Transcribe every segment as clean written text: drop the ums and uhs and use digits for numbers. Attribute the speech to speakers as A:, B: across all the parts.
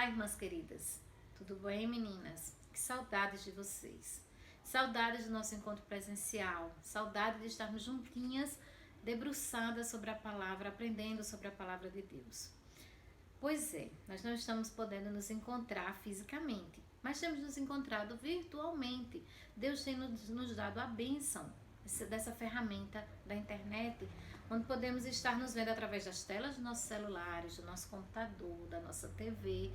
A: Olá, irmãs queridas. Tudo bem, meninas? Que saudades de vocês. Saudades do nosso encontro presencial. Saudade de estarmos juntinhas, debruçadas sobre a palavra, aprendendo sobre a palavra de Deus. Pois é, nós não estamos podendo nos encontrar fisicamente, mas temos nos encontrado virtualmente. Deus tem nos dado a bênção dessa ferramenta da internet, onde podemos estar nos vendo através das telas dos nossos celulares, do nosso computador, da nossa TV,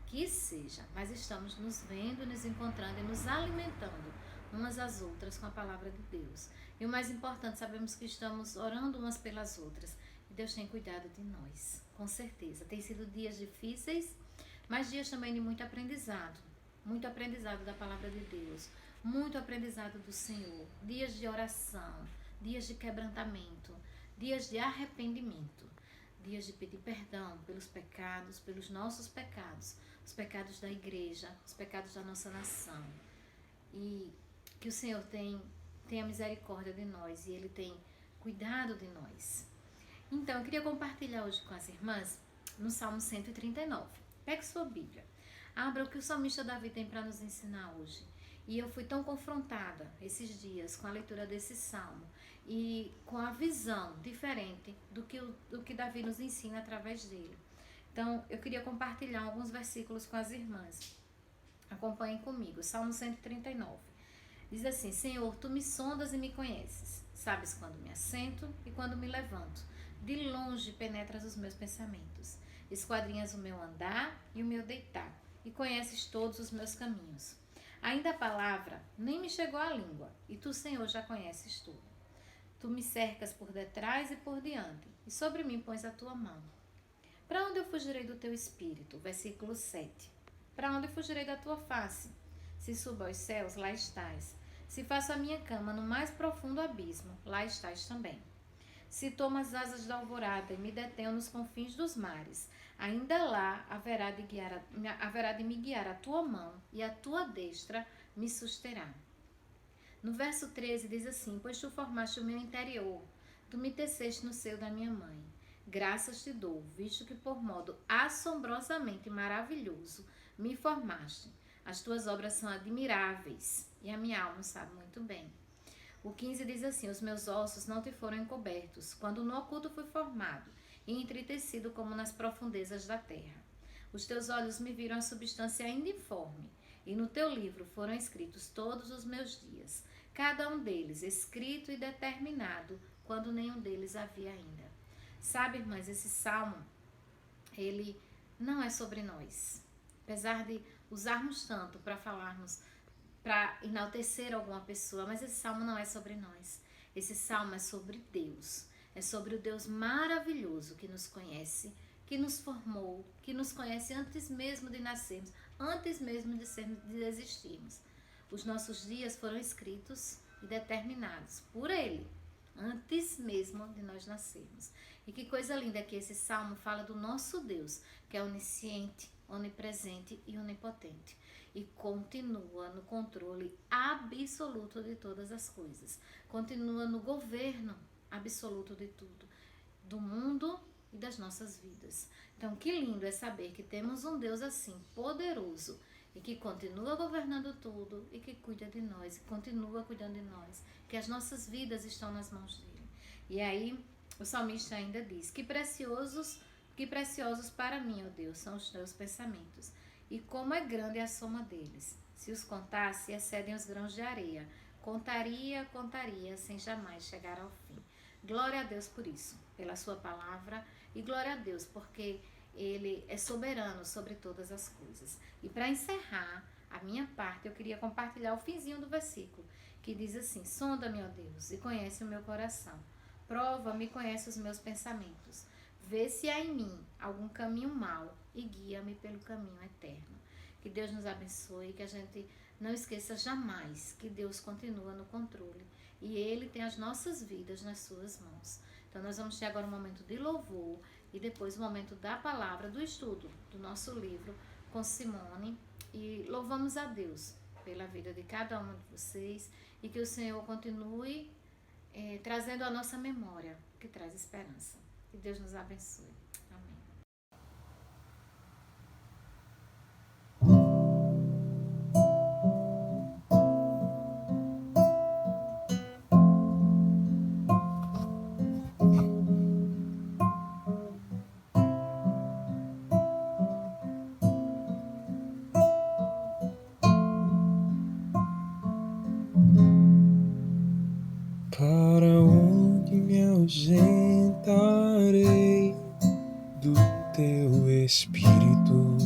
A: que seja, mas estamos nos vendo, nos encontrando e nos alimentando umas às outras com a palavra de Deus. E o mais importante, sabemos que estamos orando umas pelas outras e Deus tem cuidado de nós, com certeza. Tem sido dias difíceis, mas dias também de muito aprendizado da palavra de Deus, muito aprendizado do Senhor, dias de oração, dias de quebrantamento, dias de arrependimento, dias de pedir perdão pelos pecados, pelos nossos pecados, os pecados da igreja, os pecados da nossa nação. E que o Senhor tenha misericórdia de nós e Ele tem cuidado de nós. Então, eu queria compartilhar hoje com as irmãs no Salmo 139. Pegue sua Bíblia. Abra o que o salmista Davi tem para nos ensinar hoje. E eu fui tão confrontada esses dias com a leitura desse salmo e com a visão diferente do que Davi nos ensina através dele. Então, eu queria compartilhar alguns versículos com as irmãs. Acompanhem comigo. Salmo 139. Diz assim: Senhor, tu me sondas e me conheces. Sabes quando me assento e quando me levanto. De longe penetras os meus pensamentos. Esquadrinhas o meu andar e o meu deitar. E conheces todos os meus caminhos. Ainda a palavra nem me chegou à língua, e tu, Senhor, já conheces tudo. Tu me cercas por detrás e por diante, e sobre mim pões a tua mão. Para onde eu fugirei do teu espírito? Versículo 7. Para onde fugirei da tua face? Se subo aos céus, lá estás. Se faço a minha cama no mais profundo abismo, lá estás também. Se tomo as asas da alvorada e me detenho nos confins dos mares, ainda lá haverá de me guiar a tua mão e a tua destra me susterá. No verso 13 diz assim: Pois tu formaste o meu interior, tu me teceste no seio da minha mãe. Graças te dou, visto que por modo assombrosamente maravilhoso me formaste. As tuas obras são admiráveis e a minha alma sabe muito bem. O 15 diz assim: Os meus ossos não te foram encobertos, quando no oculto fui formado e entretecido como nas profundezas da terra. Os teus olhos me viram a substância ainda informe, e no teu livro foram escritos todos os meus dias, cada um deles escrito e determinado, quando nenhum deles havia ainda. Sabe, irmãs, esse salmo, ele não é sobre nós. Apesar de usarmos tanto para falarmos, para enaltecer alguma pessoa, mas esse salmo não é sobre nós. Esse salmo é sobre Deus. É sobre o Deus maravilhoso que nos conhece, que nos formou, que nos conhece antes mesmo de nascermos, antes mesmo de existirmos. Os nossos dias foram escritos e determinados por Ele, antes mesmo de nós nascermos. E que coisa linda que esse salmo fala do nosso Deus, que é onisciente, onipresente e onipotente, e continua no controle absoluto de todas as coisas, continua no governo absoluto de tudo, do mundo e das nossas vidas. Então, que lindo é saber que temos um Deus assim, poderoso, e que continua governando tudo, e que cuida de nós, e continua cuidando de nós, que as nossas vidas estão nas mãos dele. E aí, o salmista ainda diz: que preciosos para mim, ó Deus, são os teus pensamentos, e como é grande a soma deles. Se os contasse, excedem os grãos de areia. Contaria, sem jamais chegar ao fim. Glória a Deus por isso, pela sua palavra, e glória a Deus porque Ele é soberano sobre todas as coisas. E para encerrar a minha parte, eu queria compartilhar o finzinho do versículo, que diz assim: Sonda-me, ó Deus, e conhece o meu coração. Prova-me e conhece os meus pensamentos. Vê se há em mim algum caminho mau e guia-me pelo caminho eterno. Que Deus nos abençoe, que a gente não esqueça jamais que Deus continua no controle e Ele tem as nossas vidas nas suas mãos. Então nós vamos ter agora um momento de louvor e depois o momento da palavra, do estudo do nosso livro com Simone, e louvamos a Deus pela vida de cada um de vocês e que o Senhor continue trazendo a nossa memória, que traz esperança. Que Deus nos abençoe. Amém.
B: Espírito,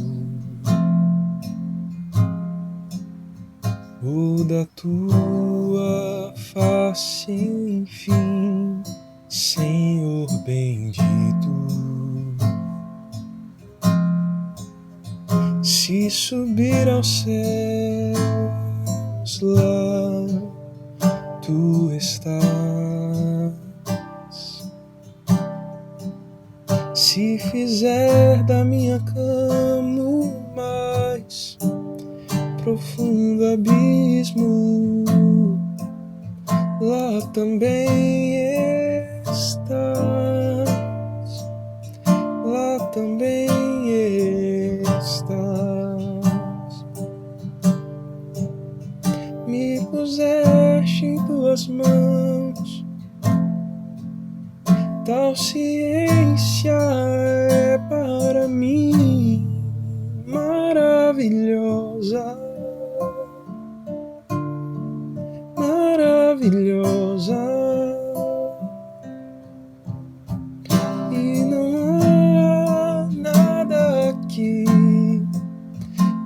B: o da tua face, enfim, Senhor bendito. Se subir aos céus, lá tu estás. Se fizer da minha cama o mais profundo abismo, lá também estás. Lá também estás. Me puseste em tuas mãos, tal ciência é para mim maravilhosa, maravilhosa. E não há nada aqui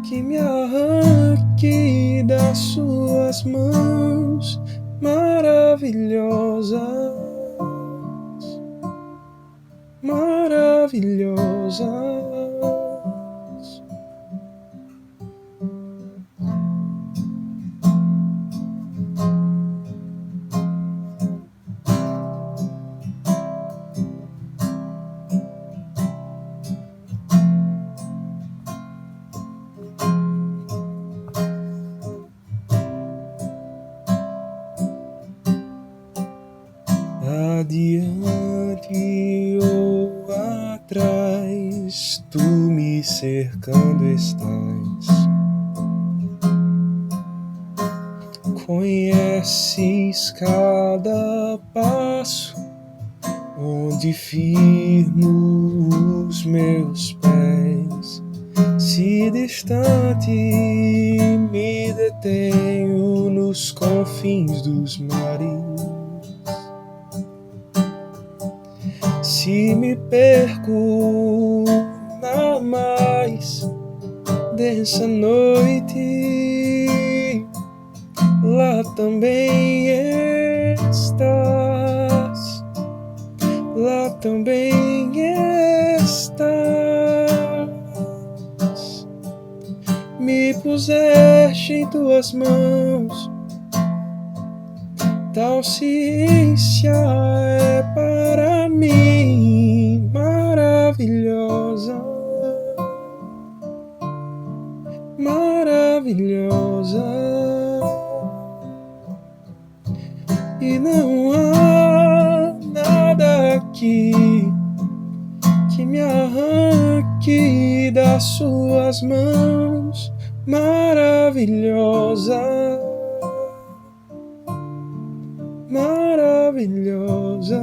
B: que me arranque das suas mãos maravilhosas, maravilhosas. Adiante ou atrás, tu me cercando estás. Conheces cada passo, onde firmo os meus pés. Se distante me detenho nos confins dos mares, se me perco na mais densa noite, lá também estás. Lá também estás. Me puseste em tuas mãos, tal ciência é para mim maravilhosa, maravilhosa. E não há nada aqui que me arranque das suas mãos maravilhosas, maravilhosas.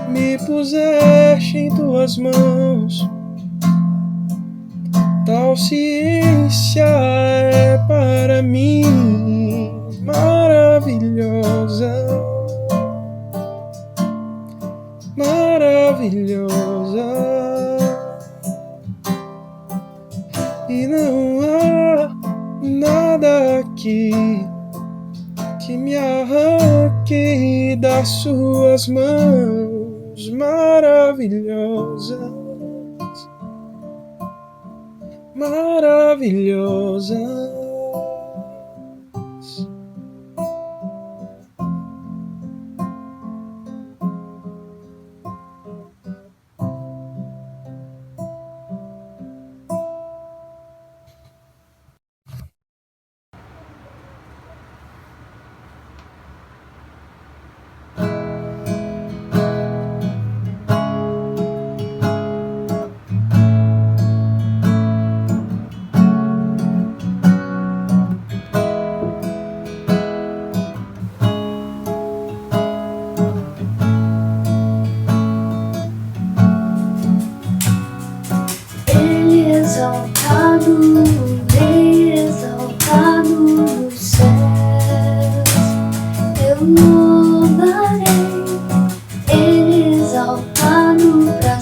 B: Me puseste em tuas mãos, tal ciência é para mim maravilhosa, maravilhosa. E não há nada aqui que me arranque das suas mãos maravilhosas, maravilhosas.
C: Ele exaltado pra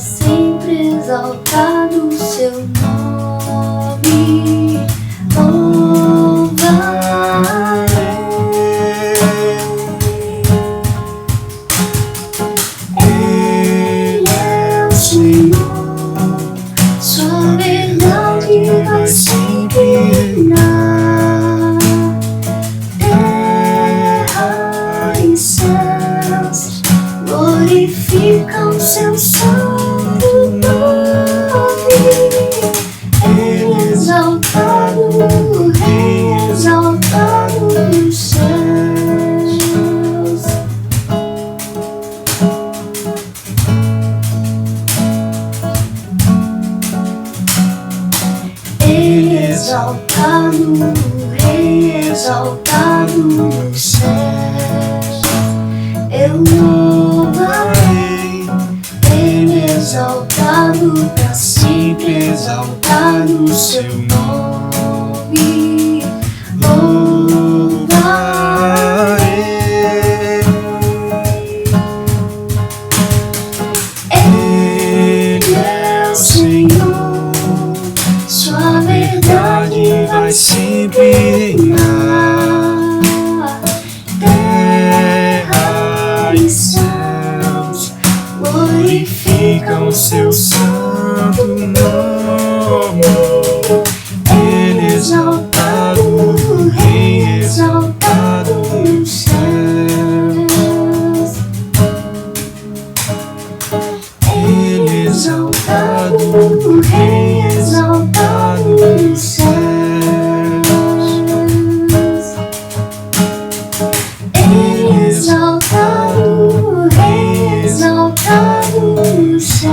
B: exaltado, Rei exaltado nos céus. Eu louvarei, Ele exaltado, pra sempre exaltado o seu nome. Louvarei. Ele é o Senhor, sua verdade vai sempre reinar. Terra e céus glorificam seu santo nome. Ele exaltado, Rei exaltado nos céus. Ele exaltado, Rei exaltado nos céus. Ele exaltado, Rei exaltado nos céus.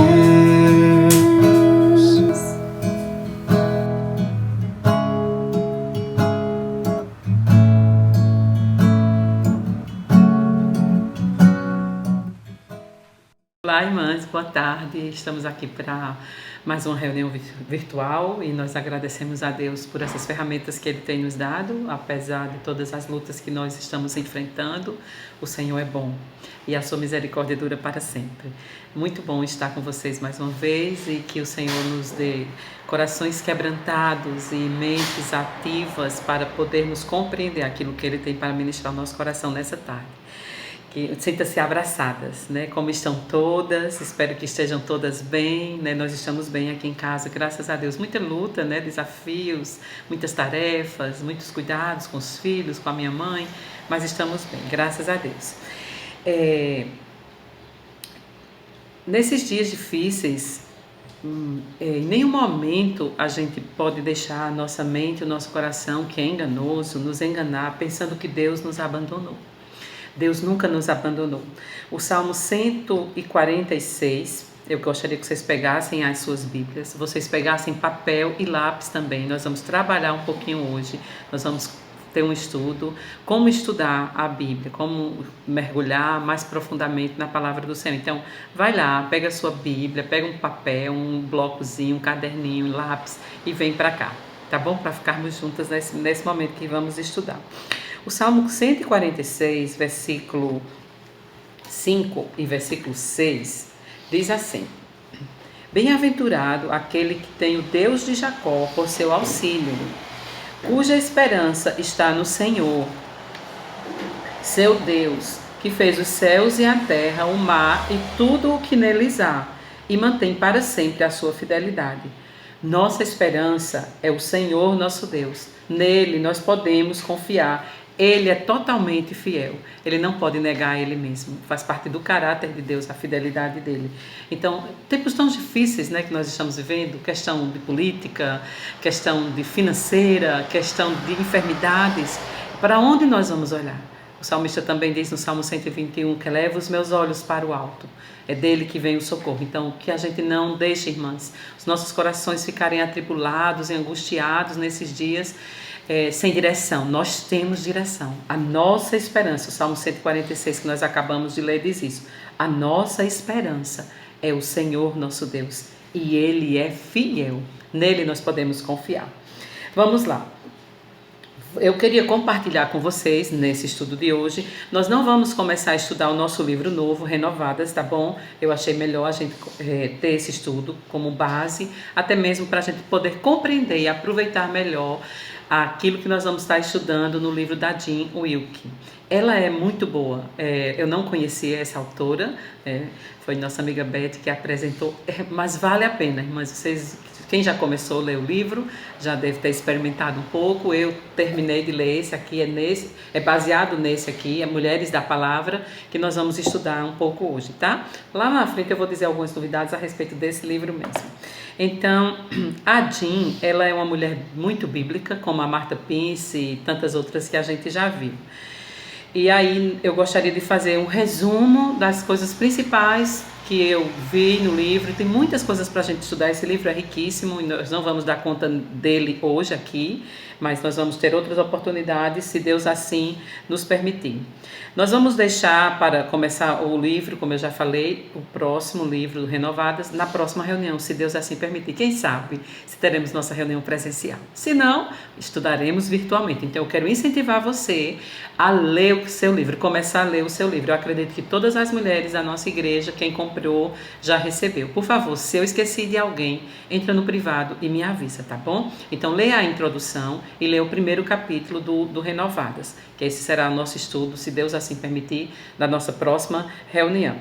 C: Olá, irmãs, boa tarde. Estamos aqui para mais uma reunião virtual e nós agradecemos a Deus por essas ferramentas que Ele tem nos dado, apesar de todas as lutas que nós estamos enfrentando. O Senhor é bom e a sua misericórdia dura para sempre. Muito bom estar com vocês mais uma vez e que o Senhor nos dê corações quebrantados e mentes ativas para podermos compreender aquilo que Ele tem para ministrar ao nosso coração nessa tarde. Que sinta-se abraçadas, né? Como estão todas, espero que estejam todas bem, né? Nós estamos bem aqui em casa, graças a Deus. Muita luta, né? Desafios, muitas tarefas, muitos cuidados com os filhos, com a minha mãe, mas estamos bem, graças a Deus. Nesses dias difíceis, em nenhum momento a gente pode deixar a nossa mente, o nosso coração, que é enganoso, nos enganar, pensando que Deus nos abandonou. Deus nunca nos abandonou. O Salmo 146, eu gostaria que vocês pegassem as suas Bíblias, vocês pegassem papel e lápis também. Nós vamos trabalhar um pouquinho hoje, nós vamos ter um estudo, como estudar a Bíblia, como mergulhar mais profundamente na palavra do Senhor. Então, vai lá, pega a sua Bíblia, pega um papel, um blocozinho, um caderninho, um lápis e vem para cá, tá bom? Para ficarmos juntas nesse momento que vamos estudar. O Salmo 146, versículo 5 e versículo 6, diz assim: Bem-aventurado aquele que tem o Deus de Jacó por seu auxílio, cuja esperança está no Senhor, seu Deus, que fez os céus e a terra, o mar e tudo o que neles há, e mantém para sempre a sua fidelidade. Nossa esperança é o Senhor nosso Deus. Nele nós podemos confiar. Ele é totalmente fiel. Ele não pode negar a Ele mesmo. Faz parte do caráter de Deus, a fidelidade dele. Então, tempos tão difíceis, né, que nós estamos vivendo, questão de política, questão de financeira, questão de enfermidades, para onde nós vamos olhar? O salmista também diz no Salmo 121 que eleva os meus olhos para o alto. É dele que vem o socorro. Então, que a gente não deixe, irmãs, os nossos corações ficarem atribulados e angustiados nesses dias, sem direção. Nós temos direção. A nossa esperança, o Salmo 146 que nós acabamos de ler diz isso. A nossa esperança é o Senhor nosso Deus e Ele é fiel. Nele nós podemos confiar. Vamos lá. Eu queria compartilhar com vocês nesse estudo de hoje. Nós não vamos começar a estudar o nosso livro novo, Renovadas, tá bom? Eu achei melhor a gente ter esse estudo como base, até mesmo para a gente poder compreender e aproveitar melhor aquilo que nós vamos estar estudando no livro da Jean Wilke. Ela é muito boa. Eu não conhecia essa autora, foi nossa amiga Beth que apresentou, mas vale a pena, irmãs. Quem já começou a ler o livro já deve ter experimentado um pouco. Eu terminei de ler esse aqui, é baseado nesse aqui, é Mulheres da Palavra, que nós vamos estudar um pouco hoje, tá? Lá na frente eu vou dizer algumas novidades a respeito desse livro mesmo. Então, a Jean, ela é uma mulher muito bíblica, como a Martha Pince e tantas outras que a gente já viu. E aí eu gostaria de fazer um resumo das coisas principais que eu vi no livro. Tem muitas coisas para a gente estudar. Esse livro é riquíssimo e nós não vamos dar conta dele hoje aqui, mas nós vamos ter outras oportunidades, se Deus assim nos permitir. Nós vamos deixar para começar o livro, como eu já falei, o próximo livro do Renovadas, na próxima reunião, se Deus assim permitir. Quem sabe se teremos nossa reunião presencial. Se não, estudaremos virtualmente. Então eu quero incentivar você a ler o seu livro, começar a ler o seu livro. Eu acredito que todas as mulheres da nossa igreja, quem comprou, já recebeu. Por favor, se eu esqueci de alguém, entra no privado e me avisa, tá bom? Então leia a introdução e leia o primeiro capítulo do Renovadas, que esse será o nosso estudo, se Deus assim permitir, na nossa próxima reunião.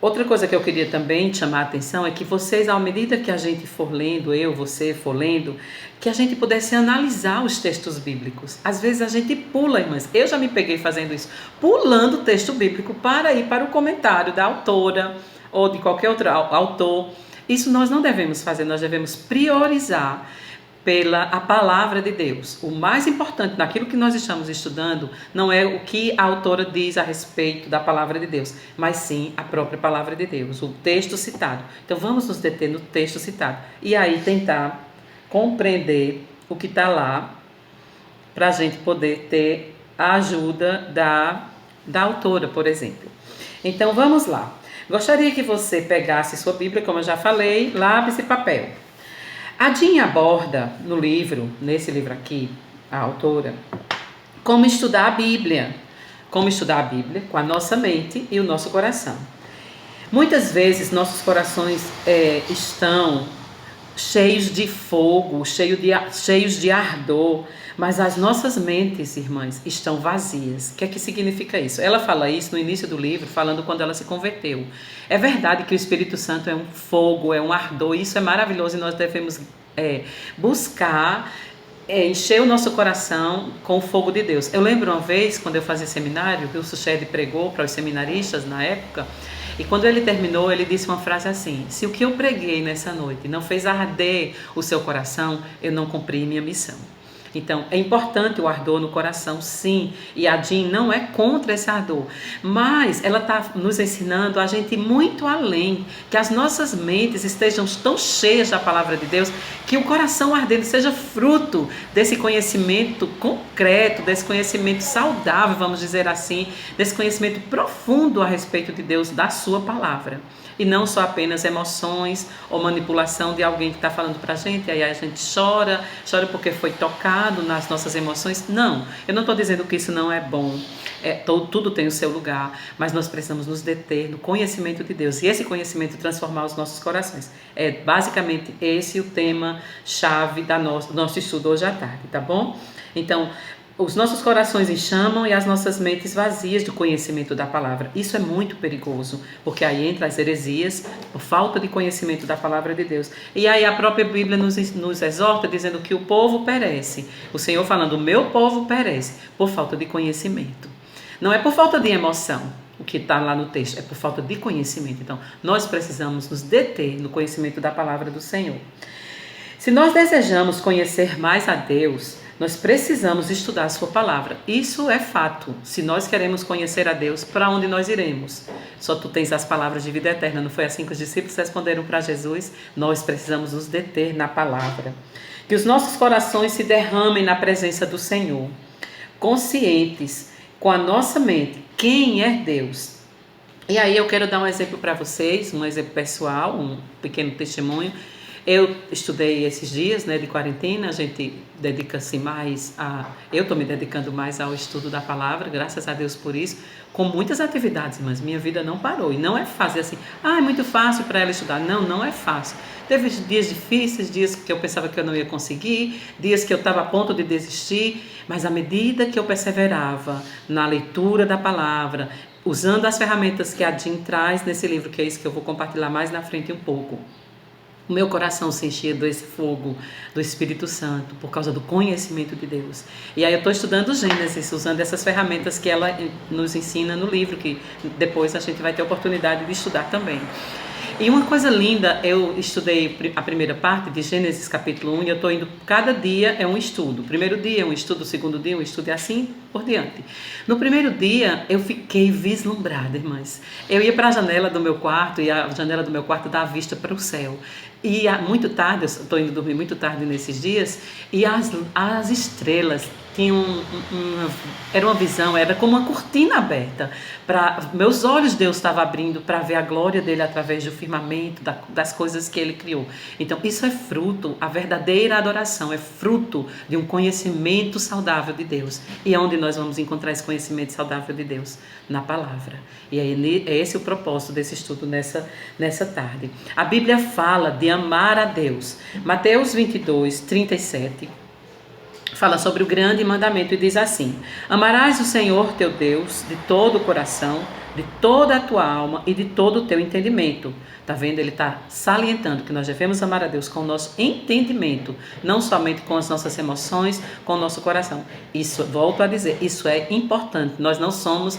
C: Outra coisa que eu queria também chamar a atenção é que vocês, à medida que a gente for lendo, você for lendo, que a gente pudesse analisar os textos bíblicos. Às vezes a gente pula, irmãs. Eu já me peguei fazendo isso, pulando o texto bíblico para ir para o comentário da autora ou de qualquer outro autor. Isso nós não devemos fazer, nós devemos priorizar a palavra de Deus. O mais importante naquilo que nós estamos estudando não é o que a autora diz a respeito da palavra de Deus, mas sim a própria palavra de Deus, o texto citado. Então vamos nos deter no texto citado e aí tentar compreender o que está lá para a gente poder ter a ajuda da autora, por exemplo. Então vamos lá. Gostaria que você pegasse sua Bíblia, como eu já falei, lápis e papel. A Jean aborda no livro, nesse livro aqui, a autora, como estudar a Bíblia. Como estudar a Bíblia com a nossa mente e o nosso coração. Muitas vezes nossos corações estão cheios de fogo, cheios de ardor, mas as nossas mentes, irmãs, estão vazias. O que é que significa isso? Ela fala isso no início do livro, falando quando ela se converteu. É verdade que o Espírito Santo é um fogo, é um ardor, isso é maravilhoso e nós devemos buscar encher o nosso coração com o fogo de Deus. Eu lembro uma vez, quando eu fazia seminário, o Wilson Shedd pregou para os seminaristas na época, e quando ele terminou, ele disse uma frase assim: se o que eu preguei nessa noite não fez arder o seu coração, eu não cumpri minha missão. Então, é importante o ardor no coração, sim, e a Jean não é contra esse ardor, mas ela está nos ensinando a gente ir muito além, que as nossas mentes estejam tão cheias da palavra de Deus, que o coração ardendo seja fruto desse conhecimento concreto, desse conhecimento saudável, vamos dizer assim, desse conhecimento profundo a respeito de Deus, da sua palavra. E não só apenas emoções ou manipulação de alguém que está falando para a gente, e aí a gente chora porque foi tocado nas nossas emoções. Não, eu não estou dizendo que isso não é bom, tudo tem o seu lugar, mas nós precisamos nos deter no conhecimento de Deus, e esse conhecimento transformar os nossos corações. É basicamente esse o tema-chave do nosso estudo hoje à tarde, tá bom? Então, os nossos corações enxamam e as nossas mentes vazias do conhecimento da palavra. Isso é muito perigoso, porque aí entra as heresias, por falta de conhecimento da palavra de Deus. E aí a própria Bíblia nos exorta dizendo que o povo perece. O Senhor falando, o meu povo perece, por falta de conhecimento. Não é por falta de emoção, o que está lá no texto, é por falta de conhecimento. Então, nós precisamos nos deter no conhecimento da palavra do Senhor. Se nós desejamos conhecer mais a Deus, nós precisamos estudar a sua palavra. Isso é fato. Se nós queremos conhecer a Deus, para onde nós iremos? Só tu tens as palavras de vida eterna. Não foi assim que os discípulos responderam para Jesus? Nós precisamos nos deter na palavra. Que os nossos corações se derramem na presença do Senhor, conscientes com a nossa mente quem é Deus. E aí eu quero dar um exemplo para vocês, um exemplo pessoal, um pequeno testemunho. Eu estudei esses dias, de quarentena, a gente dedica-se mais eu estou me dedicando mais ao estudo da palavra, graças a Deus por isso, com muitas atividades, mas minha vida não parou. E não é fácil assim, é muito fácil para ela estudar. Não, não é fácil. Teve dias difíceis, dias que eu pensava que eu não ia conseguir, dias que eu estava a ponto de desistir, mas à medida que eu perseverava na leitura da palavra, usando as ferramentas que a Jean traz nesse livro, que é isso que eu vou compartilhar mais na frente um pouco, o meu coração se enchia desse fogo do Espírito Santo, por causa do conhecimento de Deus. E aí eu estou estudando Gênesis, usando essas ferramentas que ela nos ensina no livro, que depois a gente vai ter a oportunidade de estudar também. E uma coisa linda, eu estudei a primeira parte de Gênesis capítulo 1 e eu estou indo, cada dia é um estudo. O primeiro dia é um estudo, o segundo dia é um estudo e assim por diante. No primeiro dia eu fiquei vislumbrada, irmãs. Eu ia para a janela do meu quarto e a janela do meu quarto dá vista para o céu. E muito tarde, eu estou indo dormir muito tarde nesses dias, e as estrelas tinham era uma visão, era como uma cortina aberta. Meus olhos Deus estava abrindo para ver a glória dele através do firmamento, das coisas que ele criou. Então isso é fruto, a verdadeira adoração é fruto de um conhecimento saudável de Deus. E é onde nós vamos encontrar esse conhecimento saudável de Deus? Na palavra. E é esse o propósito desse estudo nessa tarde. A Bíblia fala de amar a Deus. Mateus 22, 37 fala sobre o grande mandamento e diz assim: amarás o Senhor teu Deus de todo o coração, de toda a tua alma e de todo o teu entendimento. Tá vendo? Ele está salientando que nós devemos amar a Deus com o nosso entendimento, não somente com as nossas emoções, com o nosso coração. Isso, volto a dizer, isso é importante. Nós não somos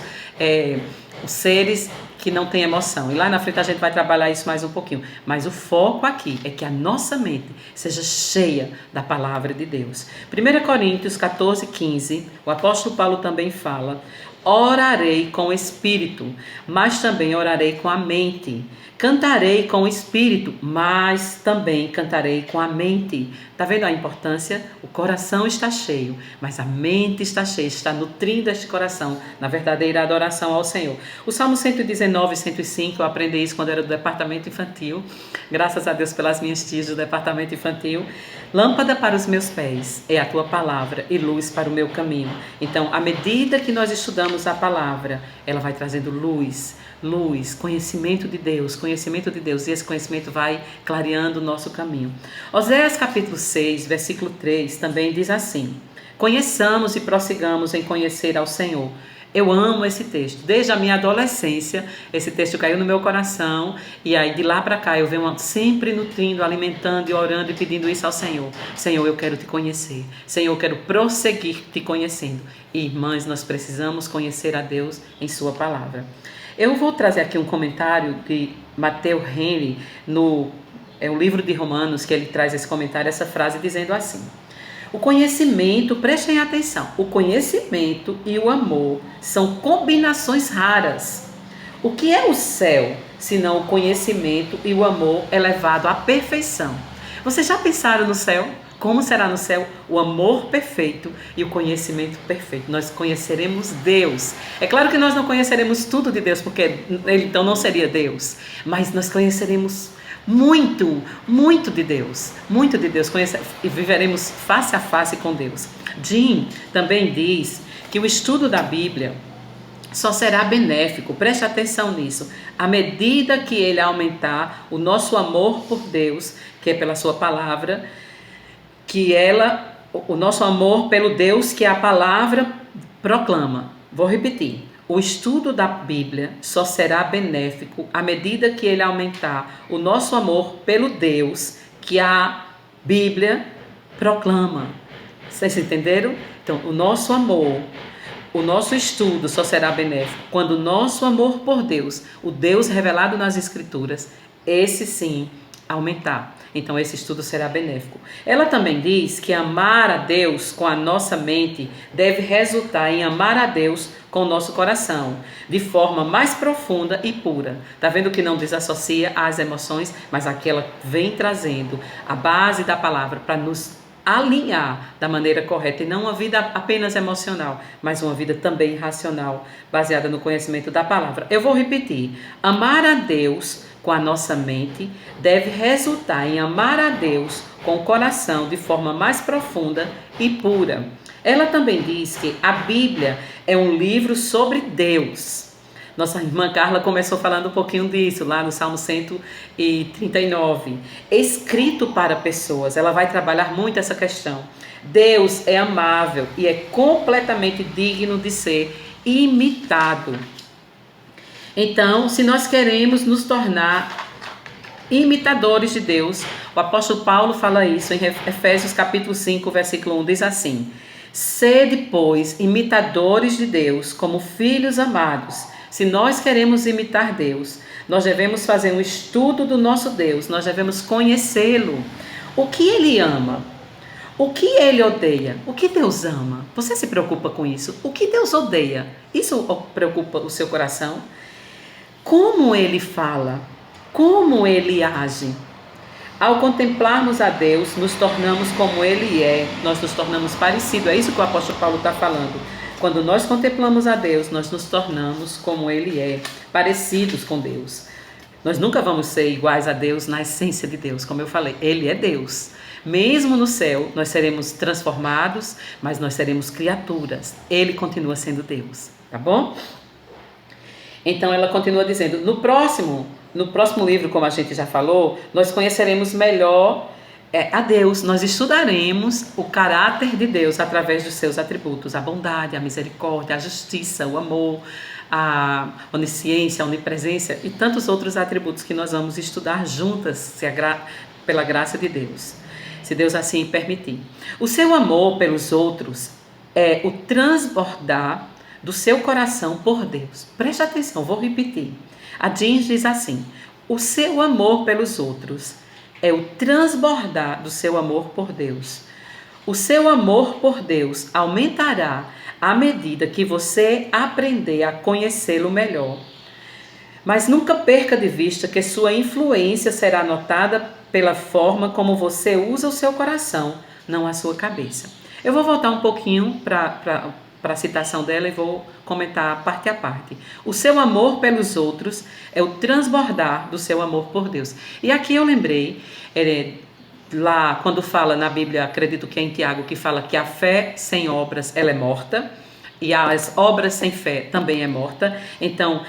C: seres que não têm emoção. E lá na frente a gente vai trabalhar isso mais um pouquinho. Mas o foco aqui é que a nossa mente seja cheia da palavra de Deus. 1 Coríntios 14, 15, o apóstolo Paulo também fala: orarei com o espírito, mas também orarei com a mente. Cantarei com o espírito, mas também cantarei com a mente. Está vendo a importância? O coração está cheio, mas a mente está cheia, está nutrindo este coração na verdadeira adoração ao Senhor. O Salmo 119 e 105, eu aprendi isso quando era do departamento infantil. Graças a Deus pelas minhas tias do departamento infantil. Lâmpada para os meus pés é a tua palavra e luz para o meu caminho. Então, à medida que nós estudamos a palavra, ela vai trazendo luz, conhecimento de Deus, e esse conhecimento vai clareando o nosso caminho. Oséias capítulo 6, versículo 3, também diz assim: conheçamos e prossigamos em conhecer ao Senhor. Eu amo esse texto, desde a minha adolescência, esse texto caiu no meu coração, e aí de lá para cá eu venho sempre nutrindo, alimentando e orando e pedindo isso ao Senhor. Senhor, eu quero te conhecer, Senhor, eu quero prosseguir te conhecendo. E, irmãs, nós precisamos conhecer a Deus em sua palavra. Eu vou trazer aqui um comentário de Matthew Henry, no livro de Romanos, que ele traz esse comentário, essa frase dizendo assim: o conhecimento, prestem atenção, o conhecimento e o amor são combinações raras. O que é o céu, senão o conhecimento e o amor elevado à perfeição? Vocês já pensaram no céu? Como será no céu o amor perfeito e o conhecimento perfeito? Nós conheceremos Deus. É claro que nós não conheceremos tudo de Deus, porque ele então não seria Deus. Mas nós conheceremos muito, muito de Deus. Muito de Deus. E viveremos face a face com Deus. Jim também diz que o estudo da Bíblia só será benéfico, preste atenção nisso, à medida que ele aumentar o nosso amor por Deus, que é pela sua palavra, o nosso amor pelo Deus que a palavra proclama. Vou repetir: o estudo da Bíblia só será benéfico à medida que ele aumentar o nosso amor pelo Deus que a Bíblia proclama. Vocês entenderam? Então, o nosso amor, o nosso estudo só será benéfico quando o nosso amor por Deus, o Deus revelado nas Escrituras, esse sim aumentar. Então esse estudo será benéfico. Ela também diz que amar a Deus com a nossa mente deve resultar em amar a Deus com o nosso coração, de forma mais profunda e pura. Está vendo que não desassocia as emoções, mas aqui ela vem trazendo a base da palavra para nos alinhar da maneira correta, e não uma vida apenas emocional, mas uma vida também racional, baseada no conhecimento da palavra. Eu vou repetir: amar a Deus com a nossa mente deve resultar em amar a Deus com o coração de forma mais profunda e pura. Ela também diz que a Bíblia é um livro sobre Deus. Nossa irmã Carla começou falando um pouquinho disso lá no Salmo 139. Escrito para pessoas. Ela vai trabalhar muito essa questão. Deus é amável e é completamente digno de ser imitado. Então, se nós queremos nos tornar imitadores de Deus, o apóstolo Paulo fala isso em Efésios capítulo 5, versículo 1, diz assim: sede, pois, imitadores de Deus, como filhos amados, Se nós queremos imitar Deus, nós devemos fazer um estudo do nosso Deus, nós devemos conhecê-lo. O que Ele ama? O que Ele odeia? O que Deus ama? Você se preocupa com isso? O que Deus odeia? Isso preocupa o seu coração? Como Ele fala? Como Ele age? Ao contemplarmos a Deus, nos tornamos como Ele é, nós nos tornamos parecidos. É isso que o apóstolo Paulo está falando. Quando nós contemplamos a Deus, nós nos tornamos como Ele é, parecidos com Deus. Nós nunca vamos ser iguais a Deus na essência de Deus, como eu falei, Ele é Deus. Mesmo no céu, nós seremos transformados, mas nós seremos criaturas. Ele continua sendo Deus, tá bom? Então ela continua dizendo, no próximo livro, como a gente já falou, nós conheceremos melhor a Deus, nós estudaremos o caráter de Deus através dos seus atributos, a bondade, a misericórdia, a justiça, o amor, a onisciência, a onipresença e tantos outros atributos que nós vamos estudar juntas, pela graça de Deus, se Deus assim permitir. O seu amor pelos outros é o transbordar do seu coração por Deus. Preste atenção, vou repetir. A Jean diz assim, o seu amor pelos outros é o transbordar do seu amor por Deus. O seu amor por Deus aumentará à medida que você aprender a conhecê-lo melhor. Mas nunca perca de vista que sua influência será notada pela forma como você usa o seu coração, não a sua cabeça. Eu vou voltar um pouquinho para a citação dela e vou comentar parte a parte. O seu amor pelos outros é o transbordar do seu amor por Deus. E aqui eu lembrei, lá quando fala na Bíblia, acredito que é em Tiago, que fala que a fé sem obras ela é morta, e as obras sem fé também é morta. Então,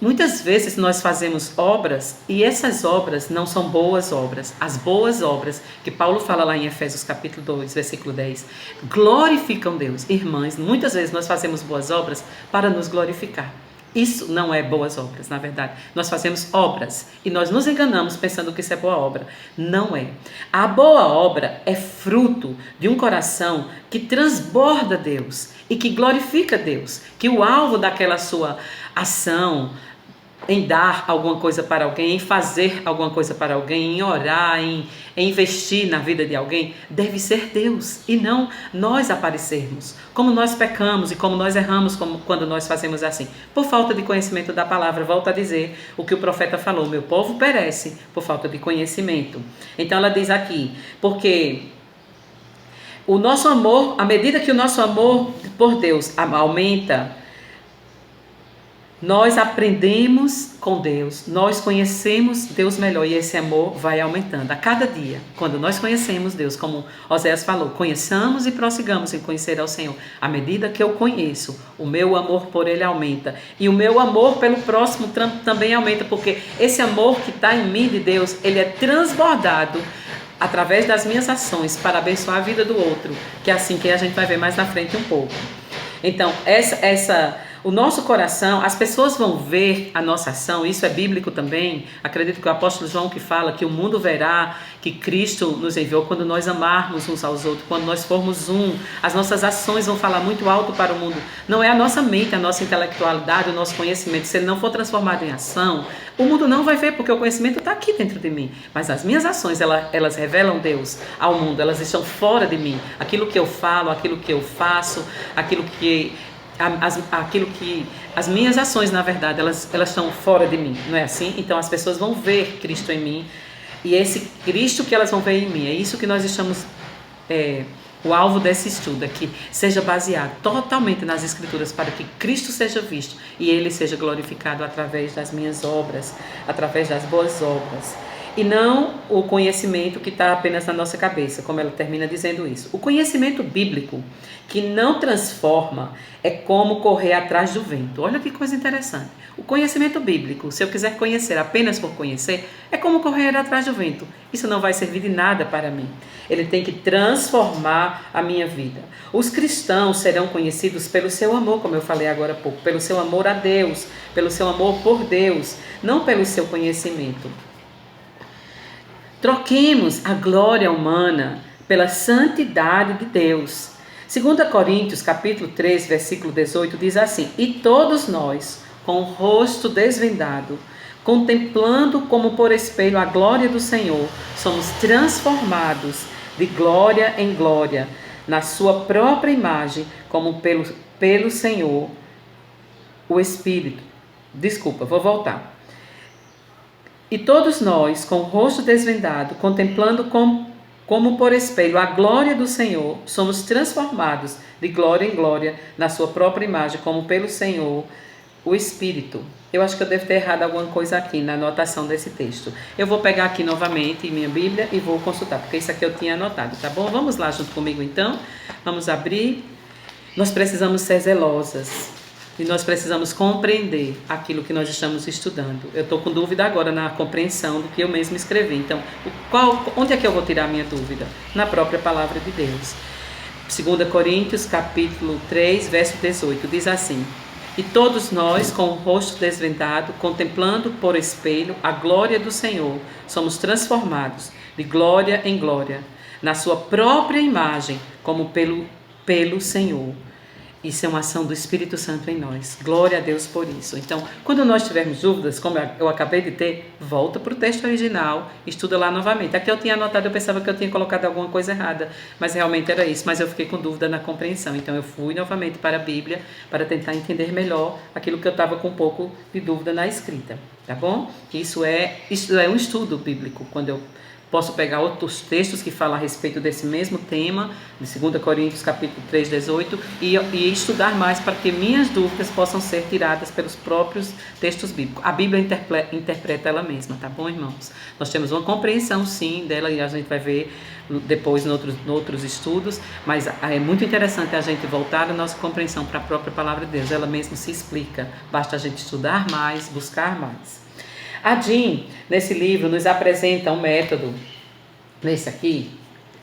C: muitas vezes nós fazemos obras e essas obras não são boas obras. As boas obras, que Paulo fala lá em Efésios capítulo 2, versículo 10, glorificam Deus. Irmãs, muitas vezes nós fazemos boas obras para nos glorificar. Isso não é boas obras, na verdade. Nós fazemos obras e nós nos enganamos pensando que isso é boa obra. Não é. A boa obra é fruto de um coração que transborda Deus e que glorifica Deus. Que o alvo daquela sua ação em dar alguma coisa para alguém, em fazer alguma coisa para alguém, em orar, em investir na vida de alguém, deve ser Deus e não nós aparecermos. Como nós pecamos e como nós erramos quando nós fazemos assim. Por falta de conhecimento da palavra, volto a dizer o que o profeta falou, meu povo perece por falta de conhecimento. Então ela diz aqui, porque o nosso amor, à medida que o nosso amor por Deus aumenta, nós aprendemos com Deus, nós conhecemos Deus melhor e esse amor vai aumentando a cada dia. Quando nós conhecemos Deus, como Oséias falou, conheçamos e prossigamos em conhecer ao Senhor. À medida que eu conheço, o meu amor por Ele aumenta e o meu amor pelo próximo também aumenta, porque esse amor que está em mim de Deus, ele é transbordado através das minhas ações para abençoar a vida do outro, que é assim que a gente vai ver mais na frente um pouco. Então, o nosso coração, as pessoas vão ver a nossa ação, isso é bíblico também. Acredito que o apóstolo João que fala que o mundo verá que Cristo nos enviou quando nós amarmos uns aos outros, quando nós formos um. As nossas ações vão falar muito alto para o mundo. Não é a nossa mente, a nossa intelectualidade, o nosso conhecimento. Se ele não for transformado em ação, o mundo não vai ver, porque o conhecimento está aqui dentro de mim. Mas as minhas ações, elas revelam Deus ao mundo, elas estão fora de mim. Aquilo que eu falo, aquilo que eu faço, aquilo que as minhas ações, na verdade, elas estão fora de mim, não é assim? Então as pessoas vão ver Cristo em mim e esse Cristo que elas vão ver em mim, é isso que nós estamos, o alvo desse estudo é que seja baseado totalmente nas Escrituras para que Cristo seja visto e Ele seja glorificado através das minhas obras, através das boas obras. E não o conhecimento que está apenas na nossa cabeça, como ela termina dizendo isso. O conhecimento bíblico que não transforma é como correr atrás do vento. Olha que coisa interessante. O conhecimento bíblico, se eu quiser conhecer apenas por conhecer, é como correr atrás do vento. Isso não vai servir de nada para mim. Ele tem que transformar a minha vida. Os cristãos serão conhecidos pelo seu amor, como eu falei agora há pouco, pelo seu amor a Deus, pelo seu amor por Deus, não pelo seu conhecimento. Troquemos a glória humana pela santidade de Deus. 2 Coríntios, capítulo 3, versículo 18, diz assim: e todos nós, com o rosto desvendado, contemplando como por espelho a glória do Senhor, somos transformados de glória em glória, na sua própria imagem, como pelo Senhor, o Espírito. Desculpa, vou voltar. E todos nós, com o rosto desvendado, contemplando como por espelho a glória do Senhor, somos transformados de glória em glória, na sua própria imagem, como pelo Senhor, o Espírito. Eu acho que eu devo ter errado alguma coisa aqui na anotação desse texto. Eu vou pegar aqui novamente minha Bíblia e vou consultar, porque isso aqui eu tinha anotado, tá bom? Vamos lá junto comigo então. Vamos abrir. Nós precisamos ser zelosas e nós precisamos compreender aquilo que nós estamos estudando. Eu estou com dúvida agora na compreensão do que eu mesmo escrevi. Então, onde é que eu vou tirar a minha dúvida? Na própria palavra de Deus. 2 Coríntios, capítulo 3, verso 18, diz assim: E todos nós, com o rosto desvendado, contemplando por espelho a glória do Senhor, somos transformados de glória em glória, na sua própria imagem, como pelo Senhor. Isso é uma ação do Espírito Santo em nós. Glória a Deus por isso. Então, quando nós tivermos dúvidas, como eu acabei de ter, volta para o texto original, estuda lá novamente. Aqui eu tinha anotado, eu pensava que eu tinha colocado alguma coisa errada, mas realmente era isso. Mas eu fiquei com dúvida na compreensão. Então, eu fui novamente para a Bíblia para tentar entender melhor aquilo que eu estava com um pouco de dúvida na escrita. Tá bom? Isso é um estudo bíblico, quando eu posso pegar outros textos que falam a respeito desse mesmo tema, de 2 Coríntios capítulo 3, 18, e estudar mais para que minhas dúvidas possam ser tiradas pelos próprios textos bíblicos. A Bíblia interpreta ela mesma, tá bom, irmãos? Nós temos uma compreensão, sim, dela, e a gente vai ver depois em outros estudos, mas é muito interessante a gente voltar a nossa compreensão para a própria palavra de Deus. Ela mesma se explica, basta a gente estudar mais, buscar mais. A Jean, nesse livro, nos apresenta um método, nesse aqui,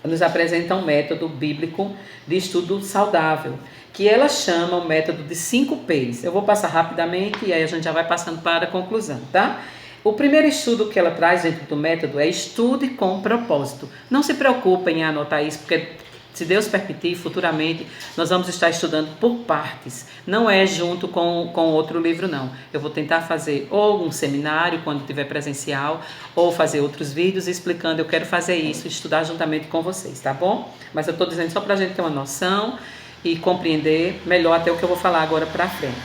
C: nos apresenta um método bíblico de estudo saudável, que ela chama o método de 5 P's. Eu vou passar rapidamente e aí a gente já vai passando para a conclusão, tá? O primeiro estudo que ela traz dentro do método é estude com propósito. Não se preocupem em anotar isso, porque se Deus permitir, futuramente, nós vamos estar estudando por partes. Não é junto com outro livro, não. Eu vou tentar fazer ou um seminário, quando tiver presencial, ou fazer outros vídeos explicando. Eu quero fazer isso, estudar juntamente com vocês, tá bom? Mas eu estou dizendo só para a gente ter uma noção e compreender melhor até o que eu vou falar agora para frente.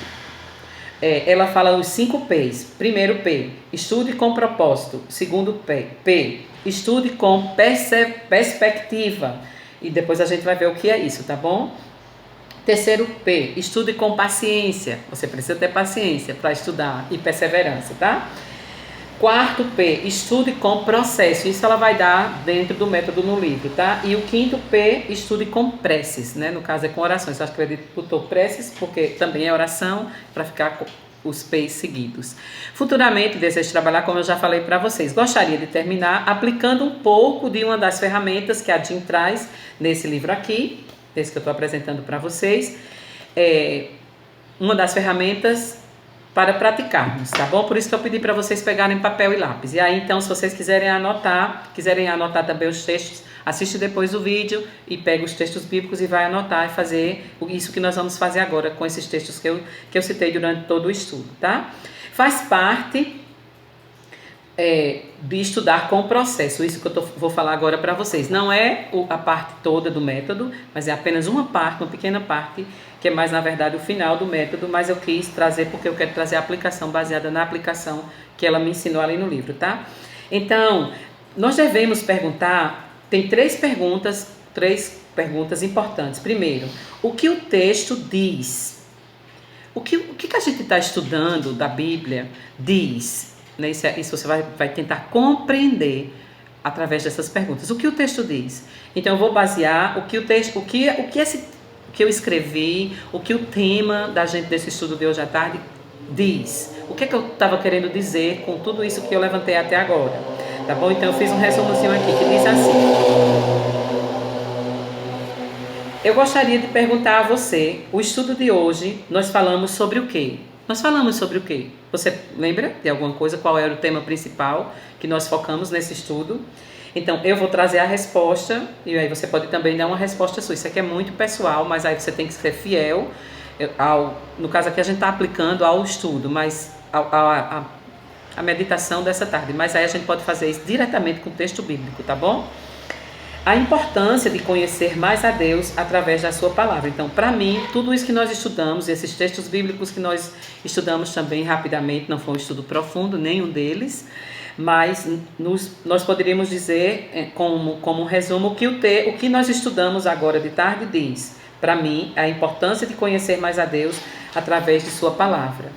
C: Ela fala os 5 P's. Primeiro P, estude com propósito. Segundo P, estude com perspectiva. E depois a gente vai ver o que é isso, tá bom? Terceiro P, estude com paciência. Você precisa ter paciência para estudar e perseverança, tá? Quarto P, estude com processo. Isso ela vai dar dentro do método no livro, tá? E o quinto P, estude com preces, né? No caso é com orações. Eu acho que ele botou preces porque também é oração, para ficar com os P's seguidos. Futuramente, desejo trabalhar, como eu já falei para vocês. Gostaria de terminar aplicando um pouco de uma das ferramentas que a Jean traz nesse livro aqui, esse que eu estou apresentando para vocês. Uma das ferramentas para praticarmos, tá bom? Por isso que eu pedi para vocês pegarem papel e lápis. E aí, então, se vocês quiserem anotar também os textos, assiste depois o vídeo e pega os textos bíblicos e vai anotar e fazer isso que nós vamos fazer agora com esses textos que eu citei durante todo o estudo, tá? Faz parte de estudar com o processo, isso que eu vou falar agora para vocês. Não é a parte toda do método, mas é apenas uma pequena parte, que é mais, na verdade, o final do método, mas eu quis trazer porque eu quero trazer a aplicação baseada na aplicação que ela me ensinou ali no livro, tá? Então, nós devemos perguntar. Tem três perguntas importantes. Primeiro, o que o texto diz? O que a gente está estudando da Bíblia diz? Né? Isso você vai tentar compreender através dessas perguntas. O que o texto diz? Então eu vou basear o que eu escrevi, o que o tema da gente desse estudo de hoje à tarde diz. O que é que eu estava querendo dizer com tudo isso que eu levantei até agora? Tá bom? Então eu fiz um resumozinho aqui que diz assim: eu gostaria de perguntar a você, o estudo de hoje, nós falamos sobre o quê? Você lembra de alguma coisa? Qual era o tema principal que nós focamos nesse estudo? Então eu vou trazer a resposta e aí você pode também dar uma resposta sua. Isso aqui é muito pessoal, mas aí você tem que ser fiel No caso aqui a gente está aplicando ao estudo, mas a meditação dessa tarde, mas aí a gente pode fazer isso diretamente com o texto bíblico, tá bom? A importância de conhecer mais a Deus através da sua palavra. Então, para mim, tudo isso que nós estudamos, esses textos bíblicos que nós estudamos também rapidamente, não foi um estudo profundo, nenhum deles, mas nós poderíamos dizer, como um resumo, o que nós estudamos agora de tarde diz, para mim, a importância de conhecer mais a Deus através de sua palavra.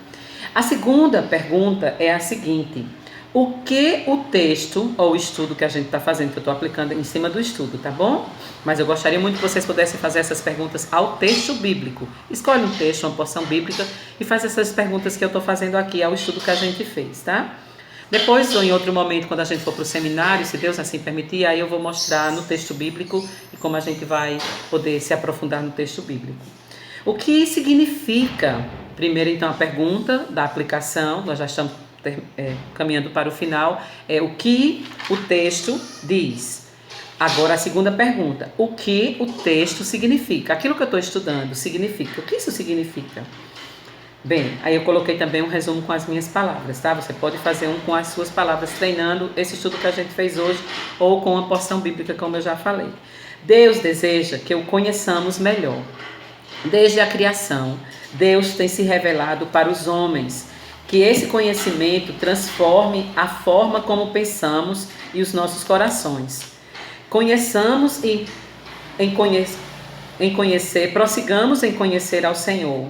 C: A segunda pergunta é a seguinte: o que o texto ou o estudo que a gente está fazendo, que eu estou aplicando em cima do estudo, tá bom? Mas eu gostaria muito que vocês pudessem fazer essas perguntas ao texto bíblico. Escolhe um texto, uma porção bíblica e faz essas perguntas que eu estou fazendo aqui ao estudo que a gente fez, tá? Depois, ou em outro momento, quando a gente for para o seminário, se Deus assim permitir, aí eu vou mostrar no texto bíblico e como a gente vai poder se aprofundar no texto bíblico. O que significa, primeiro então a pergunta da aplicação, nós já estamos caminhando para o final, é o que o texto diz. Agora a segunda pergunta: o que o texto significa? Aquilo que eu estou estudando significa. O que isso significa? Bem, aí eu coloquei também um resumo com as minhas palavras, tá? Você pode fazer um com as suas palavras, treinando esse estudo que a gente fez hoje, ou com uma porção bíblica, como eu já falei. Deus deseja que o conheçamos melhor. Desde a criação, Deus tem se revelado para os homens. Que esse conhecimento transforme a forma como pensamos e os nossos corações. Conheçamos prossigamos em conhecer ao Senhor.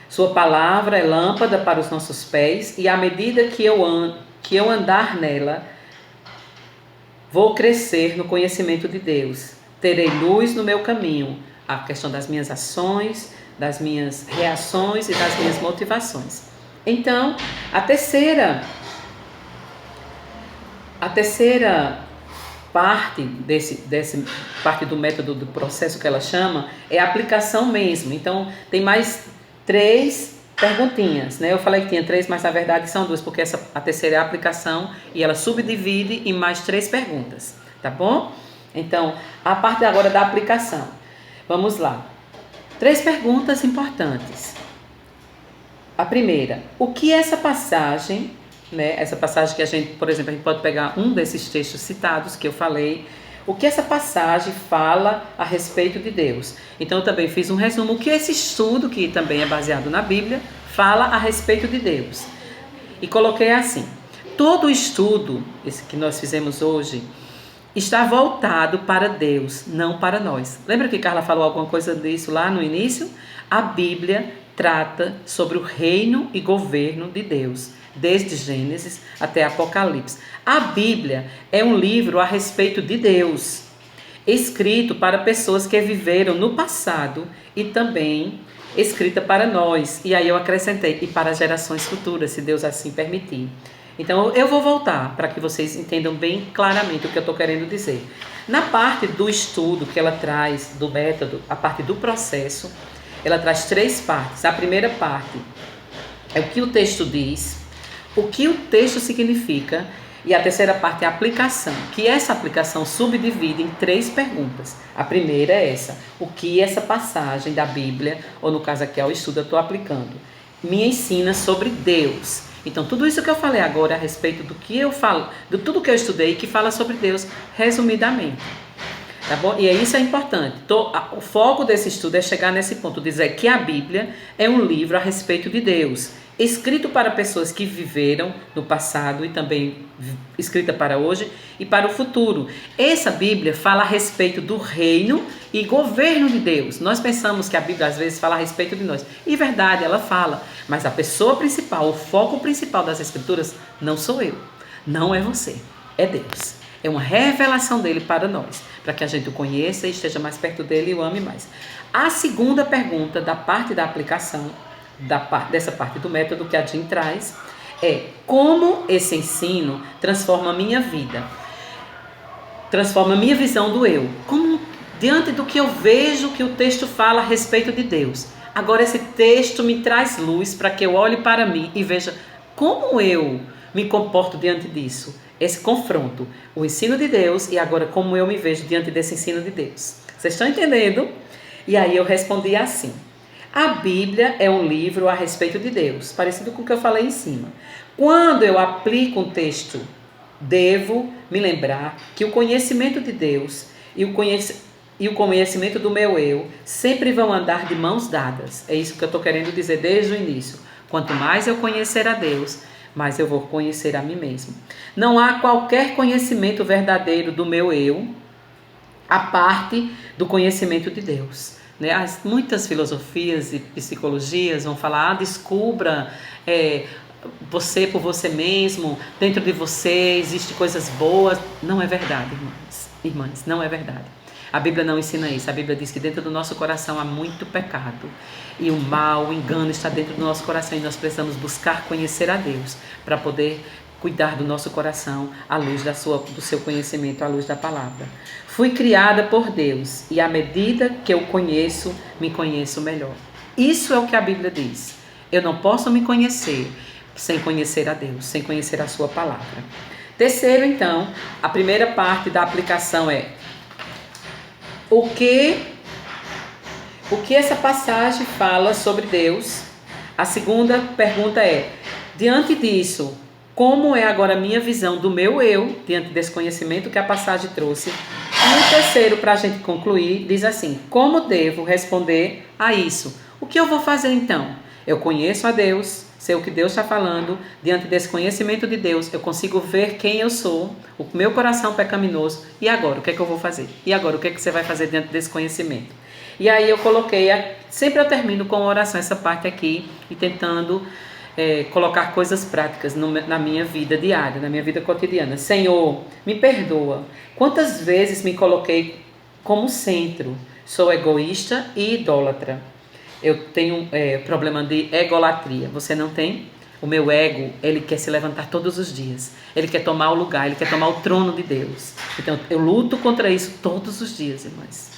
C: Sua palavra é lâmpada para os nossos pés, e à medida que eu andar nela, vou crescer no conhecimento de Deus. Terei luz no meu caminho, a questão das minhas ações, das minhas reações e das minhas motivações. Então, a terceira parte parte do método do processo que ela chama é a aplicação mesmo. Então, tem mais 3 perguntinhas, né? Eu falei que tinha 3, mas na verdade são 2, porque a terceira é a aplicação e ela subdivide em mais 3 perguntas, tá bom? Então, a parte agora da aplicação. Vamos lá. 3 perguntas importantes. A primeira: o que essa passagem, né? Essa passagem que a gente, por exemplo, a gente pode pegar um desses textos citados que eu falei. O que essa passagem fala a respeito de Deus? Então eu também fiz um resumo. O que esse estudo, que também é baseado na Bíblia, fala a respeito de Deus? E coloquei assim: todo o estudo, esse que nós fizemos hoje, está voltado para Deus, não para nós. Lembra que Carla falou alguma coisa disso lá no início? A Bíblia trata sobre o reino e governo de Deus, desde Gênesis até Apocalipse. A Bíblia é um livro a respeito de Deus, escrito para pessoas que viveram no passado e também escrita para nós. E aí eu acrescentei, e para gerações futuras, se Deus assim permitir. Então eu vou voltar para que vocês entendam bem claramente o que eu estou querendo dizer. Na parte do estudo que ela traz, do método, a parte do processo, ela traz 3 partes. A primeira parte é o que o texto diz, o que o texto significa, e a terceira parte é a aplicação, que essa aplicação subdivide em 3 perguntas. A primeira é essa: o que essa passagem da Bíblia, ou no caso aqui é o estudo, eu estou aplicando, me ensina sobre Deus. Então tudo isso que eu falei agora a respeito do que eu falo, de tudo que eu estudei que fala sobre Deus, resumidamente. Tá bom? E isso é importante. O foco desse estudo é chegar nesse ponto, dizer que a Bíblia é um livro a respeito de Deus, escrito para pessoas que viveram no passado e também escrita para hoje e para o futuro. Essa Bíblia fala a respeito do reino e governo de Deus. Nós pensamos que a Bíblia às vezes fala a respeito de nós. E verdade, ela fala. Mas a pessoa principal, o foco principal das Escrituras não sou eu, não é você, é Deus. É uma revelação dele para nós, para que a gente o conheça e esteja mais perto dele e o ame mais. A segunda pergunta da parte da aplicação, dessa parte do método que a Jean traz, é como esse ensino transforma a minha vida, transforma a minha visão do eu, como diante do que eu vejo que o texto fala a respeito de Deus. Agora esse texto me traz luz para que eu olhe para mim e veja como eu me comporto diante disso. Esse confronto, o ensino de Deus e agora como eu me vejo diante desse ensino de Deus. Vocês estão entendendo? E aí eu respondi assim: A Bíblia é um livro a respeito de Deus, parecido com o que eu falei em cima. Quando eu aplico um texto, devo me lembrar que o conhecimento de Deus e o conhecimento do meu eu sempre vão andar de mãos dadas. É isso que eu estou querendo dizer desde o início. Quanto mais eu conhecer a Deus, mais eu vou conhecer a mim mesmo. Não há qualquer conhecimento verdadeiro do meu eu, a parte do conhecimento de Deus. Muitas filosofias e psicologias vão falar, descubra você por você mesmo, dentro de você existe coisas boas. Não é verdade, irmãs, não é verdade. A Bíblia não ensina isso. A Bíblia diz que dentro do nosso coração há muito pecado. E o mal, o engano está dentro do nosso coração. E nós precisamos buscar conhecer a Deus para poder cuidar do nosso coração à luz do seu conhecimento, à luz da palavra. Fui criada por Deus e à medida que eu conheço, me conheço melhor. Isso é o que a Bíblia diz. Eu não posso me conhecer sem conhecer a Deus, sem conhecer a sua palavra. Terceiro, então, a primeira parte da aplicação é o que essa passagem fala sobre Deus. A segunda pergunta é, diante disso, como é agora a minha visão do meu eu, diante desse conhecimento que a passagem trouxe? E o terceiro, para a gente concluir, diz assim, como devo responder a isso? O que eu vou fazer então? Eu conheço a Deus, sei o que Deus está falando, diante desse conhecimento de Deus, eu consigo ver quem eu sou, o meu coração pecaminoso, e agora, o que é que eu vou fazer? E agora, o que é que você vai fazer diante desse conhecimento? E aí eu coloquei, sempre eu termino com uma oração, essa parte aqui, e tentando colocar coisas práticas na minha vida diária, na minha vida cotidiana. Senhor, me perdoa. Quantas vezes me coloquei como centro? Sou egoísta e idólatra. Eu tenho problema de egolatria. Você não tem? O meu ego, ele quer se levantar todos os dias. Ele quer tomar o lugar, ele quer tomar o trono de Deus. Então, eu luto contra isso todos os dias, irmãs.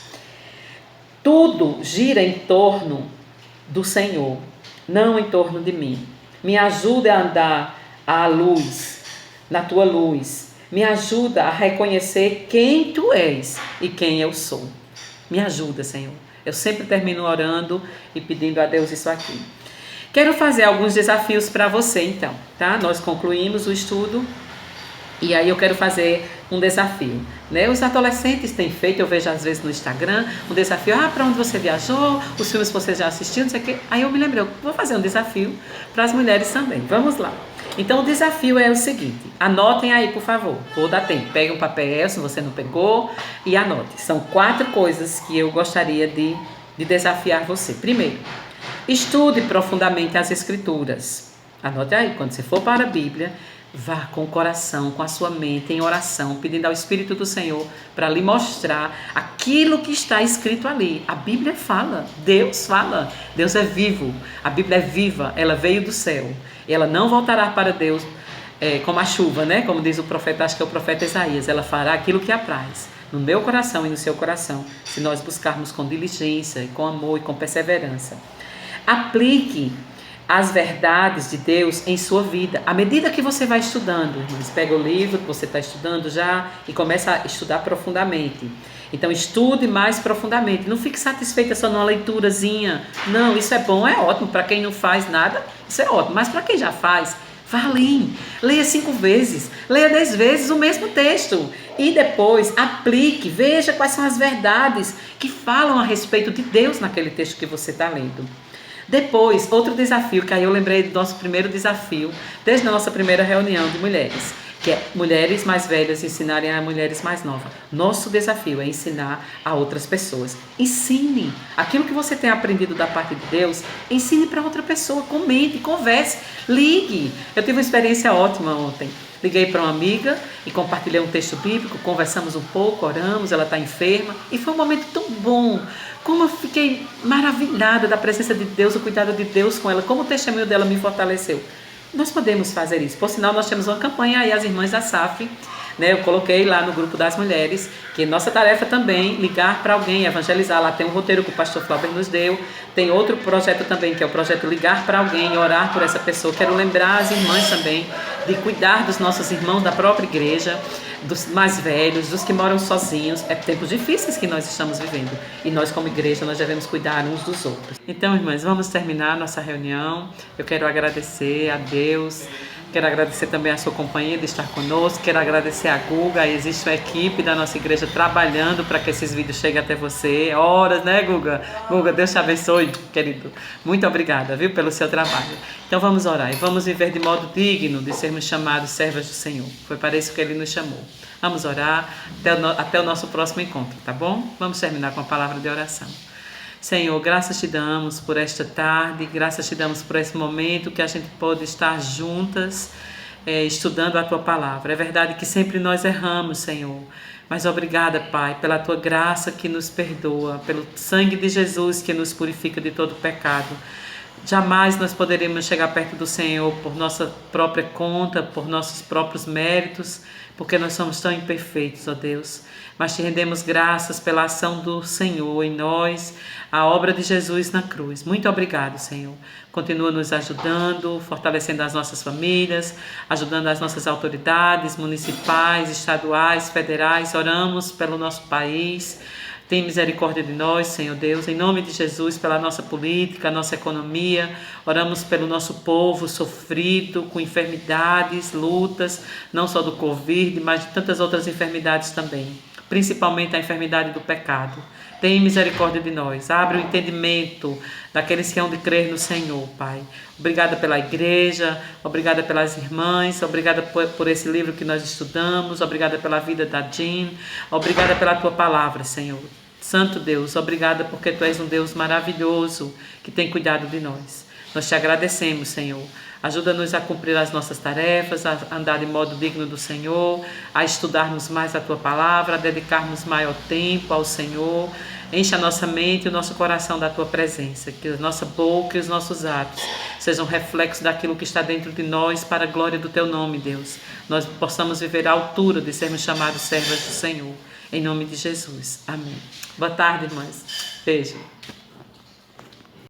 C: Tudo gira em torno do Senhor, não em torno de mim. Me ajuda a andar à luz, na tua luz. Me ajuda a reconhecer quem tu és e quem eu sou. Me ajuda, Senhor. Eu sempre termino orando e pedindo a Deus isso aqui. Quero fazer alguns desafios para você, então, tá? Nós concluímos o estudo e aí eu quero fazer um desafio, né? Os adolescentes têm feito, eu vejo às vezes no Instagram, um desafio, para onde você viajou, os filmes que você já assistiu, não sei o quê. Aí eu me lembrei, vou fazer um desafio para as mulheres também. Vamos lá. Então o desafio é o seguinte, anotem aí por favor, vou dar tempo, pegue um papel se você não pegou e anote. São 4 coisas que eu gostaria de desafiar você. Primeiro, estude profundamente as escrituras. Anote aí, quando você for para a Bíblia, vá com o coração, com a sua mente em oração, pedindo ao Espírito do Senhor para lhe mostrar aquilo que está escrito ali. A Bíblia fala, Deus é vivo, a Bíblia é viva, ela veio do céu. E ela não voltará para Deus como a chuva, né? Como diz o profeta, acho que é o profeta Isaías, ela fará aquilo que apraz no meu coração e no seu coração, se nós buscarmos com diligência, e com amor e com perseverança. Aplique as verdades de Deus em sua vida. À medida que você vai estudando, irmãos, pega o livro que você está estudando já e começa a estudar profundamente. Então estude mais profundamente. Não fique satisfeita só numa leiturazinha. Não, isso é bom, é ótimo. Para quem não faz nada, isso é ótimo. Mas para quem já faz, vá além. Leia 5 vezes, leia 10 vezes o mesmo texto. E depois aplique, veja quais são as verdades que falam a respeito de Deus naquele texto que você está lendo. Depois, outro desafio, que aí eu lembrei do nosso primeiro desafio, desde a nossa primeira reunião de mulheres, que é mulheres mais velhas ensinarem a mulheres mais novas. Nosso desafio é ensinar a outras pessoas. Ensine aquilo que você tem aprendido da parte de Deus, ensine para outra pessoa, comente, converse, ligue. Eu tive uma experiência ótima ontem. Liguei para uma amiga e compartilhei um texto bíblico, conversamos um pouco, oramos, ela está enferma e foi um momento tão bom. Como eu fiquei maravilhada da presença de Deus, o cuidado de Deus com ela, como o testemunho dela me fortaleceu. Nós podemos fazer isso. Por sinal, nós temos uma campanha aí, as irmãs da SAF, né? Eu coloquei lá no grupo das mulheres, que nossa tarefa também, ligar para alguém, evangelizar. Lá tem um roteiro que o pastor Flauber nos deu. Tem outro projeto também, que é o projeto Ligar para Alguém, orar por essa pessoa. Quero lembrar as irmãs também de cuidar dos nossos irmãos da própria igreja, dos mais velhos, dos que moram sozinhos. É tempos difíceis que nós estamos vivendo. E nós, como igreja, nós devemos cuidar uns dos outros. Então, irmãs, vamos terminar nossa reunião. Eu quero agradecer a Deus. Quero agradecer também a sua companhia de estar conosco. Quero agradecer a Guga. Existe uma equipe da nossa igreja trabalhando para que esses vídeos cheguem até você. Horas, né, Guga? Guga, Deus te abençoe, querido. Muito obrigada, viu, pelo seu trabalho. Então vamos orar e vamos viver de modo digno de sermos chamados servas do Senhor. Foi para isso que Ele nos chamou. Vamos orar até o nosso próximo encontro, tá bom? Vamos terminar com a palavra de oração. Senhor, graças te damos por esta tarde, graças te damos por esse momento que a gente pode estar juntas, estudando a Tua Palavra. É verdade que sempre nós erramos, Senhor, mas obrigada, Pai, pela Tua graça que nos perdoa, pelo sangue de Jesus que nos purifica de todo pecado. Jamais nós poderemos chegar perto do Senhor por nossa própria conta, por nossos próprios méritos, porque nós somos tão imperfeitos, ó Deus. Mas te rendemos graças pela ação do Senhor em nós, a obra de Jesus na cruz. Muito obrigado, Senhor. Continua nos ajudando, fortalecendo as nossas famílias, ajudando as nossas autoridades municipais, estaduais, federais. Oramos pelo nosso país. Tem misericórdia de nós, Senhor Deus, em nome de Jesus, pela nossa política, nossa economia. Oramos pelo nosso povo sofrido, com enfermidades, lutas, não só do Covid, mas de tantas outras enfermidades também, principalmente a enfermidade do pecado. Tem misericórdia de nós, abre o entendimento daqueles que hão de crer no Senhor, Pai. Obrigada pela igreja, obrigada pelas irmãs, obrigada por esse livro que nós estudamos, obrigada pela vida da Jean, obrigada pela Tua Palavra, Senhor. Santo Deus, obrigada porque Tu és um Deus maravilhoso que tem cuidado de nós. Nós Te agradecemos, Senhor. Ajuda-nos a cumprir as nossas tarefas, a andar de modo digno do Senhor, a estudarmos mais a Tua Palavra, a dedicarmos maior tempo ao Senhor. Enche a nossa mente e o nosso coração da Tua presença, que a nossa boca e os nossos atos sejam reflexos daquilo que está dentro de nós para a glória do Teu nome, Deus. Nós possamos viver à altura de sermos chamados servas do Senhor. Em nome de Jesus. Amém. Boa tarde, irmãs. Beijo.